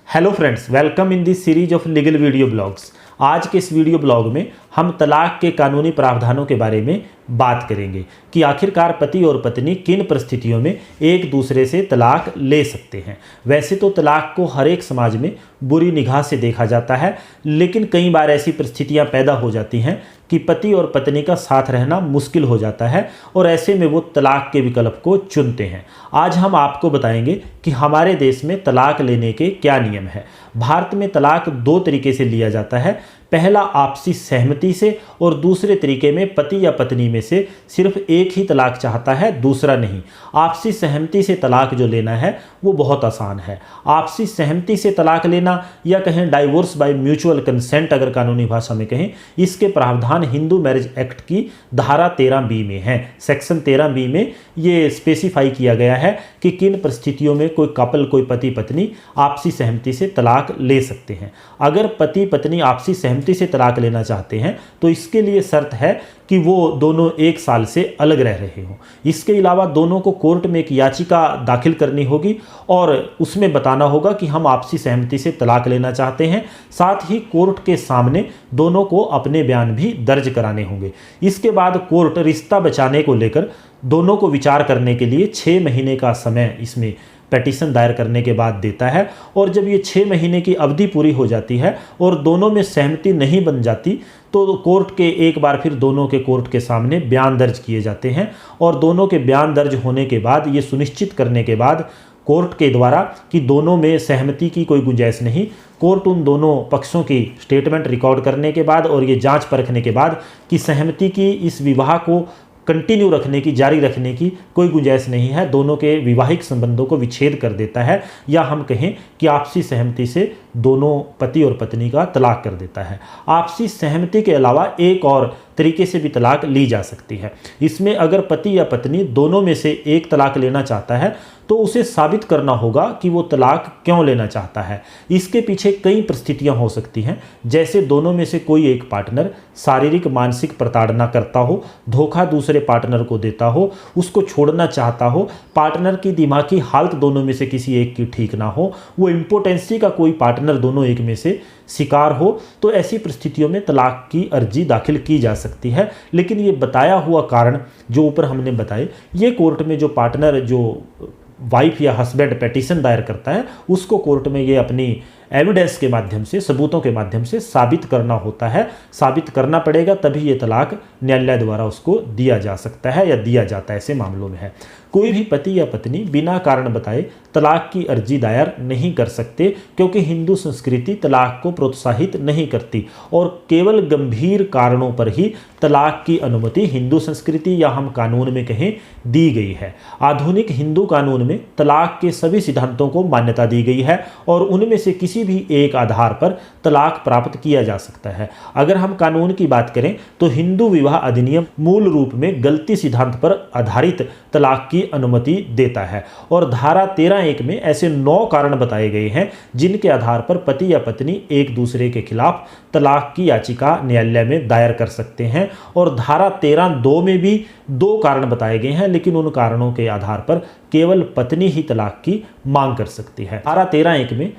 Hello friends, welcome in this series of legal video blogs. आज के इस video blog में हम तलाक के कानूनी प्रावधानों के बारे में बात करेंगे कि आखिरकार पति और पत्नी किन परिस्थितियों में एक दूसरे से तलाक ले सकते हैं। वैसे तो तलाक को हर एक समाज में बुरी निगाह से देखा जाता है, लेकिन कई बार ऐसी परिस्थितियां पैदा हो जाती हैं कि पति और पत्नी का साथ रहना मुश्किल हो जाता है और ऐसे में वो तलाक के विकल्प को चुनते हैं। आज हम आपको बताएंगे कि हमारे देश में तलाक लेने के क्या नियम है। भारत में तलाक दो तरीके से लिया जाता है। पहला आपसी सहमति से और दूसरे तरीके में पति या पत्नी में से सिर्फ एक ही तलाक चाहता है, दूसरा नहीं। आपसी सहमति से तलाक जो लेना है वो बहुत आसान है। आपसी सहमति से तलाक लेना या कहें डाइवोर्स बाय म्यूचुअल कंसेंट अगर कानूनी भाषा में कहें, इसके प्रावधान हिंदू मैरिज एक्ट की धारा 13B में है। सेक्शन 13B में ये स्पेसिफाई किया गया है कि किन परिस्थितियों में कोई कपल, कोई पति पत्नी आपसी सहमति से तलाक ले सकते हैं। अगर पति पत्नी आपसी सहमति से तलाक लेना चाहते हैं तो इसके लिए शर्त है कि वो दोनों 1 साल से अलग रह रहे हों। इसके अलावा दोनों को कोर्ट में एक याचिका दाखिल करनी होगी और उसमें बताना होगा कि हम आपसी सहमति से तलाक लेना चाहते हैं। साथ ही कोर्ट के सामने दोनों को अपने बयान भी दर्ज कराने होंगे। इसके बाद कोर्ट रिश्ता बचाने को लेकर दोनों को विचार करने के लिए 6 महीने का समय इसमें पेटिशन दायर करने के बाद देता है। और जब ये 6 महीने की अवधि पूरी हो जाती है और दोनों में सहमति नहीं बन जाती तो कोर्ट के एक बार फिर दोनों के कोर्ट के सामने बयान दर्ज किए जाते हैं और दोनों के बयान दर्ज होने के बाद ये सुनिश्चित करने के बाद कोर्ट के द्वारा कि दोनों में सहमति की कोई गुंजाइश नहीं, कोर्ट उन दोनों पक्षों की स्टेटमेंट रिकॉर्ड करने के बाद और ये जांच परखने के बाद कि सहमति की इस विवाह को कंटिन्यू रखने की, जारी रखने की कोई गुंजाइश नहीं है, दोनों के वैवाहिक संबंधों को विच्छेद कर देता है, या हम कहें कि आपसी सहमति से दोनों पति और पत्नी का तलाक कर देता है। आपसी सहमति के अलावा एक और तरीके से भी तलाक ली जा सकती है। इसमें अगर पति या पत्नी दोनों में से एक तलाक लेना चाहता है तो उसे साबित करना होगा कि वो तलाक क्यों लेना चाहता है। इसके पीछे कई परिस्थितियां हो सकती हैं, जैसे दोनों में से कोई एक पार्टनर शारीरिक मानसिक प्रताड़ना करता हो, धोखा दूसरे पार्टनर को देता हो, उसको छोड़ना चाहता हो, पार्टनर की दिमागी हालत दोनों में से किसी एक की ठीक ना हो, वो इम्पोटेंसी का कोई पार्टनर दोनों एक में से शिकार हो, तो ऐसी परिस्थितियों में तलाक की अर्जी दाखिल की जा सकती है। लेकिन ये बताया हुआ कारण जो ऊपर हमने बताए, ये कोर्ट में जो पार्टनर, जो वाइफ या हस्बैंड पेटिशन दायर करता है, उसको कोर्ट में ये अपनी एविडेंस के माध्यम से, सबूतों के माध्यम से साबित करना होता है। साबित करना पड़ेगा, तभी ये तलाक न्यायालय द्वारा उसको दिया जा सकता है या दिया जाता है। ऐसे मामलों में है कोई भी पति या पत्नी बिना कारण बताए तलाक की अर्जी दायर नहीं कर सकते, क्योंकि हिंदू संस्कृति तलाक को प्रोत्साहित नहीं करती और केवल गंभीर कारणों पर ही तलाक की अनुमति हिंदू संस्कृति या हम कानून में कहें दी गई है। आधुनिक हिंदू कानून में तलाक के सभी सिद्धांतों को मान्यता दी गई है और उनमें से किसी भी एक आधार पर तलाक प्राप्त किया जा सकता है। अगर हम कानून की बात करें तो हिंदू विवाह अधिनियम मूल रूप में गलती सिद्धांत पर आधारित तलाक की अनुमति देता है और धारा 13(1) में ऐसे 9 कारण बताए गए हैं जिनके आधार पर पति या पत्नी एक दूसरे के खिलाफ तलाक की याचिका न्यायालय में दायर कर सकते हैं। और धारा 13(2) में भी 2 कारण बताए गए हैं, लेकिन उन कारणों के आधार पर केवल पत्नी ही तलाक की मांग कर सकती है। धारा 13(1) में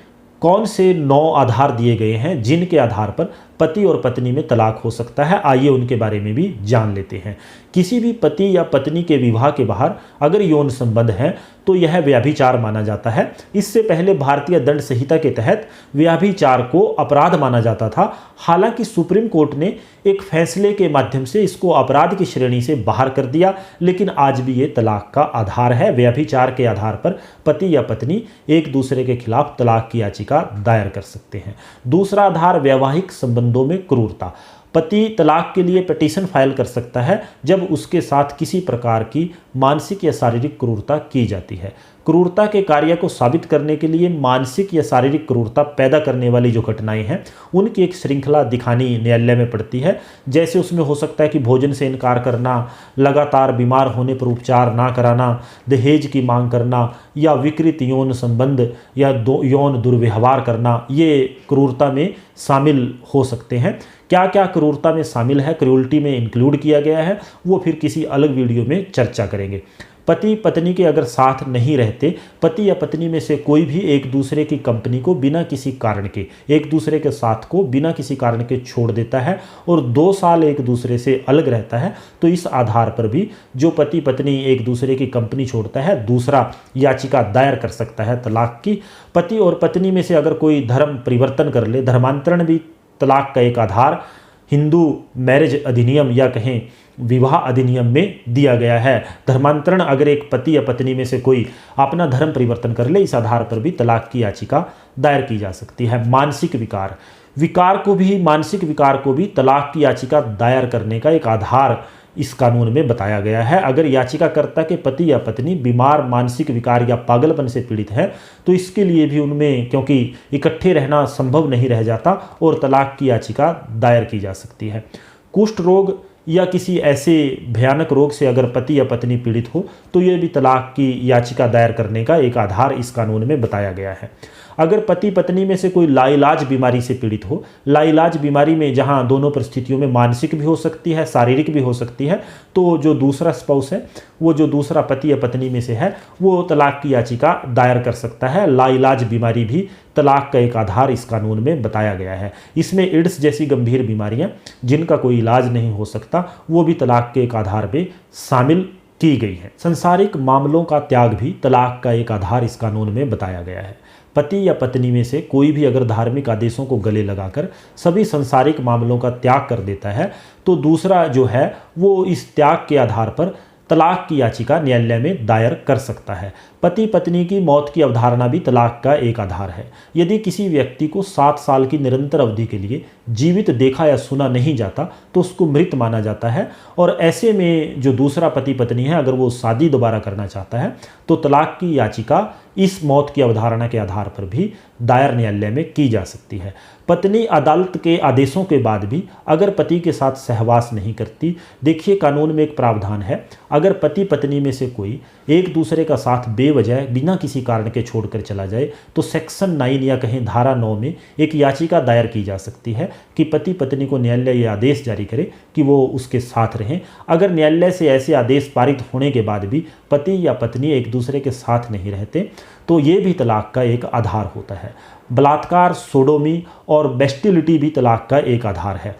कौन से 9 आधार दिए गए हैं जिनके आधार पर पति और पत्नी में तलाक हो सकता है, आइए उनके बारे में भी जान लेते हैं। किसी भी पति या पत्नी के विवाह के बाहर अगर यौन संबंध है तो यह व्यभिचार माना जाता है। इससे पहले भारतीय दंड संहिता के तहत व्यभिचार को अपराध माना जाता था। हालांकि सुप्रीम कोर्ट ने एक फैसले के माध्यम से इसको अपराध की श्रेणी से बाहर कर दिया, लेकिन आज भी ये तलाक का आधार है। व्यभिचार के आधार पर पति या पत्नी एक दूसरे के खिलाफ तलाक की याचिका दायर कर सकते हैं। दूसरा आधार वैवाहिक संबंधों में क्रूरता। पति तलाक के लिए पिटीशन फाइल कर सकता है जब उसके साथ किसी प्रकार की मानसिक या शारीरिक क्रूरता की जाती है। क्रूरता के कार्य को साबित करने के लिए मानसिक या शारीरिक क्रूरता पैदा करने वाली जो घटनाएं हैं उनकी एक श्रृंखला दिखानी न्यायालय में पड़ती है। जैसे उसमें हो सकता है कि भोजन से इनकार करना, लगातार बीमार होने पर उपचार ना कराना, दहेज की मांग करना या विकृत यौन संबंध या यौन दुर्व्यवहार करना, ये क्रूरता में शामिल हो सकते हैं। क्या क्या क्रूरता में शामिल है, क्रूरटी में इंक्लूड किया गया है, वो फिर किसी अलग वीडियो में चर्चा करेंगे। पति पत्नी के अगर साथ नहीं रहते, पति या पत्नी में से कोई भी एक दूसरे की कंपनी को बिना किसी कारण के, एक दूसरे के साथ को बिना किसी कारण के छोड़ देता है और 2 साल एक दूसरे से अलग रहता है, तो इस आधार पर भी जो पति पत्नी एक दूसरे की कंपनी छोड़ता है, दूसरा याचिका दायर कर सकता है तलाक की। पति और पत्नी में से अगर कोई धर्म परिवर्तन कर ले, धर्मांतरण भी तलाक का एक आधार हिंदू मैरिज अधिनियम या कहें विवाह अधिनियम में दिया गया है। धर्मांतरण अगर एक पति या पत्नी में से कोई अपना धर्म परिवर्तन कर ले, इस आधार पर भी तलाक की याचिका दायर की जा सकती है। मानसिक मानसिक विकार को भी तलाक की याचिका दायर करने का एक आधार इस कानून में बताया गया है। अगर याचिकाकर्ता के पति या पत्नी बीमार, मानसिक विकार या पागलपन से पीड़ित है, तो इसके लिए भी उनमें, क्योंकि इकट्ठे रहना संभव नहीं रह जाता, और तलाक की याचिका दायर की जा सकती है। कुष्ठ रोग या किसी ऐसे भयानक रोग से अगर पति या पत्नी पीड़ित हो, तो ये भी तलाक की याचिका दायर करने का एक आधार इस कानून में बताया गया है। अगर पति पत्नी में से कोई लाइलाज बीमारी से पीड़ित हो, लाइलाज बीमारी में जहां दोनों परिस्थितियों में मानसिक भी हो सकती है, शारीरिक भी हो सकती है, तो जो दूसरा स्पाउस है, वो जो दूसरा पति या पत्नी में से है, वो तलाक की याचिका दायर कर सकता है। लाइलाज बीमारी भी तलाक का एक आधार इस कानून में बताया गया है। इसमें एड्स जैसी गंभीर बीमारियां जिनका कोई इलाज नहीं हो सकता, वो भी तलाक के एक आधार पे शामिल की गई है। संसारिक मामलों का त्याग भी तलाक का एक आधार इस कानून में बताया गया है। पति या पत्नी में से कोई भी अगर धार्मिक आदेशों को गले लगाकर सभी संसारिक मामलों का त्याग कर देता है, तो दूसरा जो है वो इस त्याग के आधार पर तलाक की याचिका न्यायालय में दायर कर सकता है। पति पत्नी की मौत की अवधारणा भी तलाक का एक आधार है। यदि किसी व्यक्ति को 7 साल की निरंतर अवधि के लिए जीवित देखा या सुना नहीं जाता, तो उसको मृत माना जाता है, और ऐसे में जो दूसरा पति पत्नी है, अगर वो शादी दोबारा करना चाहता है, तो तलाक की याचिका इस मौत की अवधारणा के आधार पर भी दायर न्यायालय में की जा सकती है। पत्नी अदालत के आदेशों के बाद भी अगर पति के साथ सहवास नहीं करती, देखिए कानून में एक प्रावधान है, अगर पति पत्नी में से कोई एक दूसरे का साथ बेवजह बिना किसी कारण के छोड़कर चला जाए, तो सेक्शन 9 या कहें धारा 9 में एक याचिका दायर की जा सकती है कि पति पत्नी को न्यायालय ये आदेश जारी करे कि वो उसके साथ रहें। अगर न्यायालय से ऐसे आदेश पारित होने के बाद भी पति या पत्नी एक दूसरे के साथ नहीं रहते, तो ये भी तलाक का एक आधार होता है। बलात्कार, सोडोमी और बेस्टिलिटी भी तलाक का एक आधार है।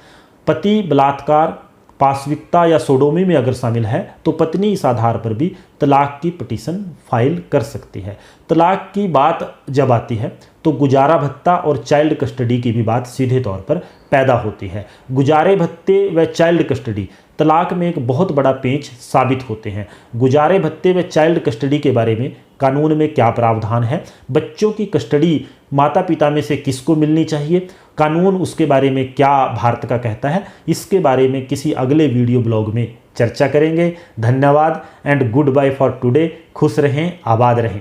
पति बलात्कार, पाशविकता या सोडोमी में अगर शामिल है, तो पत्नी इस आधार पर भी तलाक की पिटीशन फाइल कर सकती है। तलाक की बात जब आती है, तो गुजारा भत्ता और चाइल्ड कस्टडी की भी बात सीधे तौर पर पैदा होती है। गुजारे भत्ते व चाइल्ड कस्टडी तलाक में एक बहुत बड़ा पेंच साबित होते हैं। गुजारे भत्ते व चाइल्ड कस्टडी के बारे में कानून में क्या प्रावधान है, बच्चों की कस्टडी माता पिता में से किसको मिलनी चाहिए, कानून उसके बारे में क्या भारत का कहता है, इसके बारे में किसी अगले वीडियो ब्लॉग में चर्चा करेंगे। धन्यवाद and good bye for today. खुश रहें, आबाद रहें।